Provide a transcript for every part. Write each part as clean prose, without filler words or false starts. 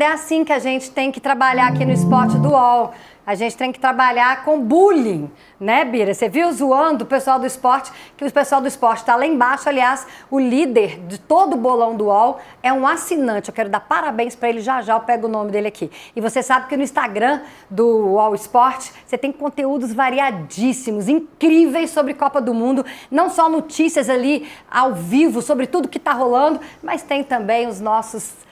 É assim que a gente tem que trabalhar aqui no Esporte do UOL. A gente tem que trabalhar com bullying, né, Bira? Você viu zoando o pessoal do esporte, que o pessoal do esporte está lá embaixo. Aliás, o líder de todo o bolão do UOL é um assinante. Eu quero dar parabéns para ele, já eu pego o nome dele aqui. E você sabe que no Instagram do UOL Esporte, você tem conteúdos variadíssimos, incríveis sobre Copa do Mundo. Não só notícias ali ao vivo sobre tudo que está rolando, mas tem também os nossos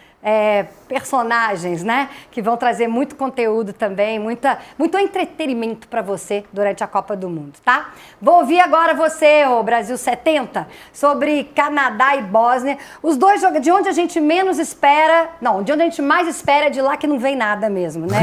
personagens, né? Que vão trazer muito conteúdo também, muito entretenimento para você durante a Copa do Mundo, tá? Vou ouvir agora você, o Brasil 70, sobre Canadá e Bósnia. Os dois jogos de onde a gente menos espera, não, de onde a gente mais espera é de lá que não vem nada mesmo, né?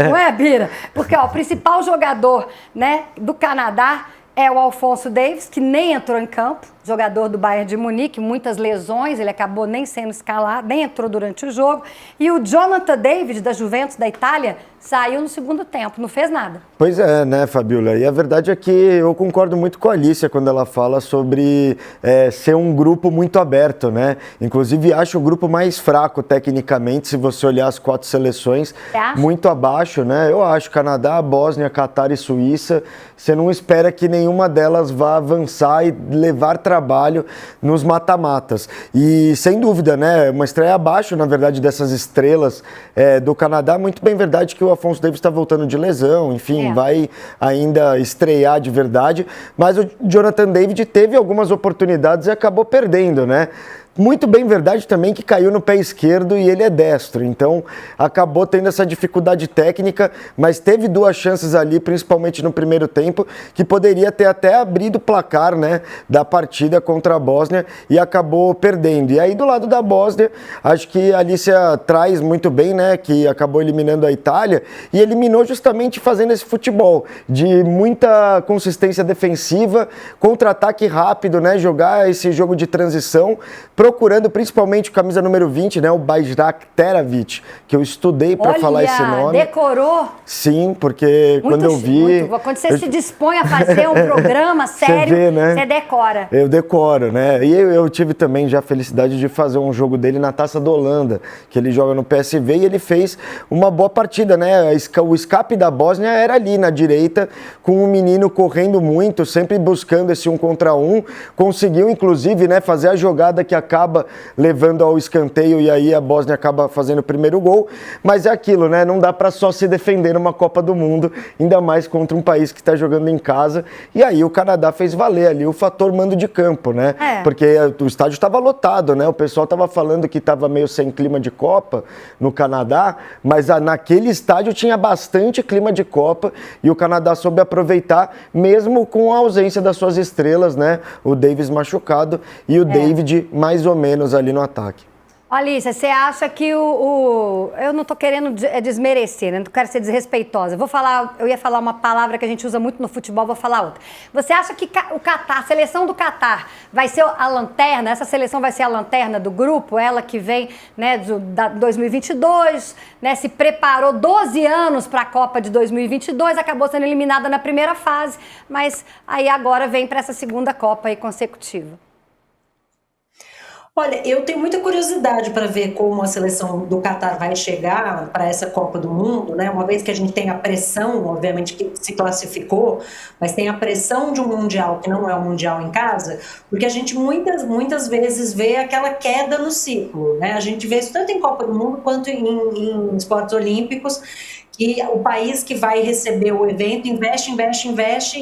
Não é, Bira? Porque ó, o principal jogador, né, do Canadá é o Alphonso Davies, que nem entrou em campo, jogador do Bayern de Munique, muitas lesões, ele acabou nem sendo escalado, nem entrou durante o jogo. E o Jonathan David, da Juventus da Itália, saiu no segundo tempo, não fez nada. Pois é, né, Fabiola? E a verdade é que eu concordo muito com a Alicia quando ela fala sobre ser um grupo muito aberto, né? Inclusive, acho o grupo mais fraco tecnicamente, se você olhar as 4 seleções, muito abaixo, né? Eu acho Canadá, Bósnia, Catar e Suíça. Você não espera que nenhuma delas vá avançar e levar trabalho nos mata-matas. E, sem dúvida, né, uma estreia abaixo, na verdade, dessas estrelas do Canadá. Muito bem verdade que o Alphonso Davies está voltando de lesão, enfim, vai ainda estrear de verdade. Mas o Jonathan David teve algumas oportunidades e acabou perdendo, né? Muito bem verdade também que caiu no pé esquerdo e ele é destro, então acabou tendo essa dificuldade técnica, mas teve 2 chances ali, principalmente no primeiro tempo, que poderia ter até abrido o placar, né, da partida contra a Bósnia e acabou perdendo. E aí do lado da Bósnia, acho que a Alicia traz muito bem, né, que acabou eliminando a Itália e eliminou justamente fazendo esse futebol de muita consistência defensiva, contra-ataque rápido, né, jogar esse jogo de transição, procurando principalmente o camisa número 20, né, o Bajrak Teravic, que eu estudei para falar esse nome. Decorou? Sim, porque quando eu vi... Quando você se dispõe a fazer um programa sério, você, né? Você decora. Eu decoro, né? E eu tive também já a felicidade de fazer um jogo dele na Taça da Holanda, que ele joga no PSV e ele fez uma boa partida, né? O escape da Bósnia era ali na direita, com um menino correndo muito, sempre buscando esse 1 contra 1, conseguiu inclusive, né, fazer a jogada que acaba levando ao escanteio e aí a Bósnia acaba fazendo o primeiro gol, mas é aquilo, né? Não dá para só se defender numa Copa do Mundo, ainda mais contra um país que está jogando em casa, e aí o Canadá fez valer ali o fator mando de campo, né? Porque o estádio estava lotado, né? O pessoal estava falando que estava meio sem clima de Copa no Canadá, mas naquele estádio tinha bastante clima de Copa e o Canadá soube aproveitar, mesmo com a ausência das suas estrelas, né? O Davies machucado e o David mais ou menos ali no ataque. Alicia, você acha que eu não estou querendo desmerecer, né? Não quero ser desrespeitosa. Eu ia falar uma palavra que a gente usa muito no futebol, vou falar outra. Você acha que o Catar, a seleção do Catar, vai ser a lanterna? Essa seleção vai ser a lanterna do grupo? Ela que vem, né, 2022, né, se preparou 12 anos para a Copa de 2022, acabou sendo eliminada na primeira fase, mas aí agora vem para essa segunda Copa aí consecutiva. Olha, eu tenho muita curiosidade para ver como a seleção do Catar vai chegar para essa Copa do Mundo, né? Uma vez que a gente tem a pressão, obviamente que se classificou, mas tem a pressão de um Mundial que não é um Mundial em casa, porque a gente muitas vezes vê aquela queda no ciclo, né? A gente vê isso tanto em Copa do Mundo quanto em esportes olímpicos, que o país que vai receber o evento investe,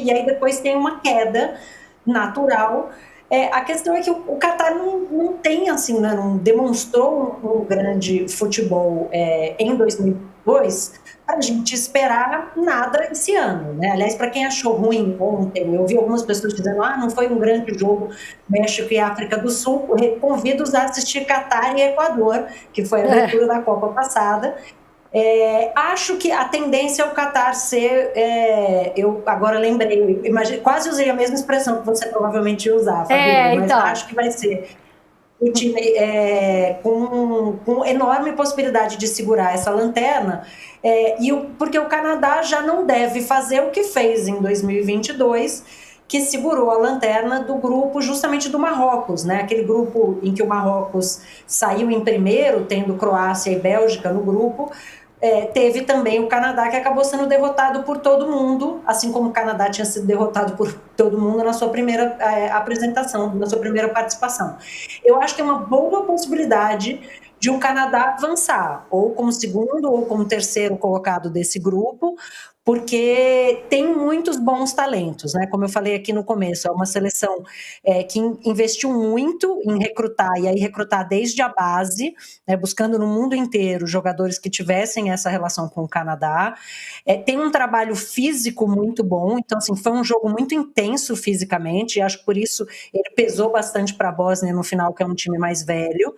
e aí depois tem uma queda natural. A questão é que o Catar não tem, assim, né, não demonstrou um grande futebol em 2002 para a gente esperar nada esse ano, né? Aliás, para quem achou ruim ontem, eu vi algumas pessoas dizendo não foi um grande jogo México e África do Sul, convido-os a assistir Catar e Equador, que foi a abertura da Copa passada. Acho que a tendência é o Catar ser, eu agora lembrei, quase usei a mesma expressão que você provavelmente ia usar, Fabíola, mas acho que vai ser o time com enorme possibilidade de segurar essa lanterna, porque o Canadá já não deve fazer o que fez em 2022, que segurou a lanterna do grupo justamente do Marrocos, né? Aquele grupo em que o Marrocos saiu em primeiro, tendo Croácia e Bélgica no grupo. Teve também o Canadá, que acabou sendo derrotado por todo mundo, assim como o Canadá tinha sido derrotado por todo mundo na sua primeira apresentação, na sua primeira participação. Eu acho que é uma boa possibilidade de o Canadá avançar, ou como segundo ou como terceiro colocado desse grupo, porque tem muitos bons talentos, né? Como eu falei aqui no começo, é uma seleção que investiu muito em recrutar, e aí recrutar desde a base, né, buscando no mundo inteiro jogadores que tivessem essa relação com o Canadá. Tem um trabalho físico muito bom, então assim, foi um jogo muito intenso fisicamente, e acho que por isso ele pesou bastante para a Bósnia no final, que é um time mais velho.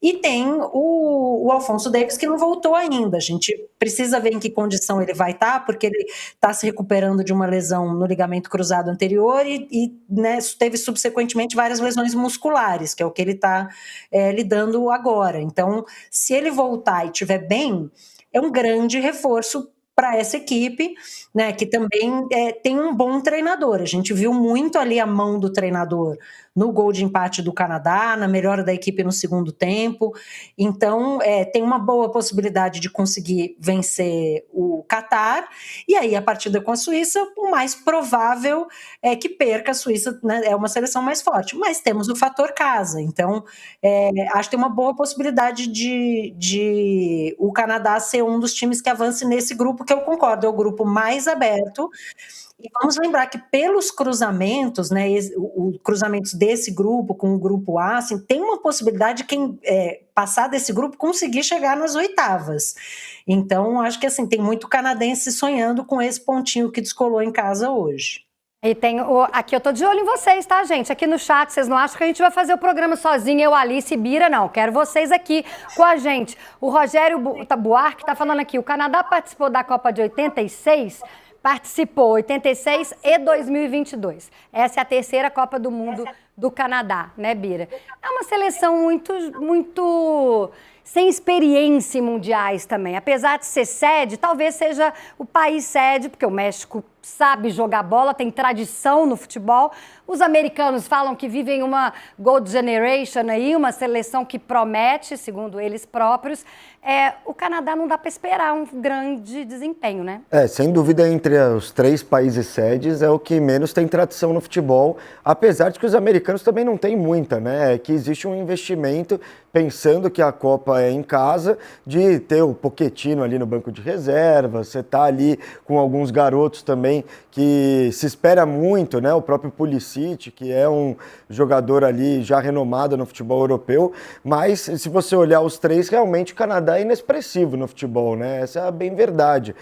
E tem o Alphonso Davies, que não voltou ainda. A gente precisa ver em que condição ele vai estar, porque ele está se recuperando de uma lesão no ligamento cruzado anterior e né, teve subsequentemente várias lesões musculares, que é o que ele está lidando agora. Então, se ele voltar e estiver bem, é um grande reforço para essa equipe, né, que também tem um bom treinador. A gente viu muito ali a mão do treinador no gol de empate do Canadá, na melhora da equipe no segundo tempo. Então, tem uma boa possibilidade de conseguir vencer o Catar. E aí, a partida com a Suíça, o mais provável é que perca. A Suíça, né, é uma seleção mais forte. Mas temos o fator casa. Então, acho que tem uma boa possibilidade de o Canadá ser um dos times que avance nesse grupo, que eu concordo, é o grupo mais aberto. E vamos lembrar que pelos cruzamentos, né, os cruzamentos desse grupo com o grupo A, assim, tem uma possibilidade de quem passar desse grupo conseguir chegar nas oitavas. Então, acho que assim, tem muito canadense sonhando com esse pontinho que descolou em casa hoje. E tem aqui eu tô de olho em vocês, tá, gente? Aqui no chat, vocês não acham que a gente vai fazer o programa sozinho, eu, Alice e Bira, não. Quero vocês aqui com a gente. O Rogério Buarque tá falando aqui, o Canadá participou da Copa de 86, participou 86 e 2022. Essa é a terceira Copa do Mundo do Canadá, né, Bira? É uma seleção muito sem experiência em mundiais também. Apesar de ser sede, talvez seja o país sede, porque o México sabe jogar bola, tem tradição no futebol. Os americanos falam que vivem uma Gold Generation aí, uma seleção que promete, segundo eles próprios. O Canadá não dá para esperar um grande desempenho, né? Sem dúvida, entre os três países sedes, é o que menos tem tradição no futebol, apesar de que os americanos também não têm muita, né? É que existe um investimento, pensando que a Copa é em casa, de ter o Pochettino ali no banco de reserva, você tá ali com alguns garotos também que se espera muito, né? O próprio Pulisic, que é um jogador ali já renomado no futebol europeu, mas se você olhar os três, realmente o Canadá é inexpressivo no futebol, né? Essa é a bem verdade.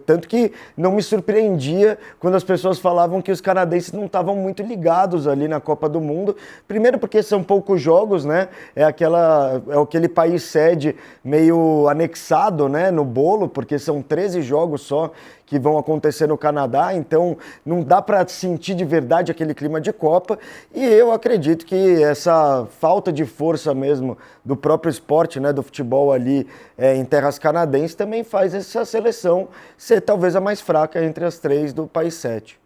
Tanto que não me surpreendia quando as pessoas falavam que os canadenses não estavam muito ligados ali na Copa do Mundo, primeiro porque são poucos jogos, né? É aquele país sede meio anexado, né, no bolo, porque são 13 jogos só que vão acontecer no Canadá, então não dá para sentir de verdade aquele clima de Copa, e eu acredito que essa falta de força mesmo do próprio esporte, né, do futebol ali em terras canadenses, também faz essa seleção ser talvez a mais fraca entre as três do país sede.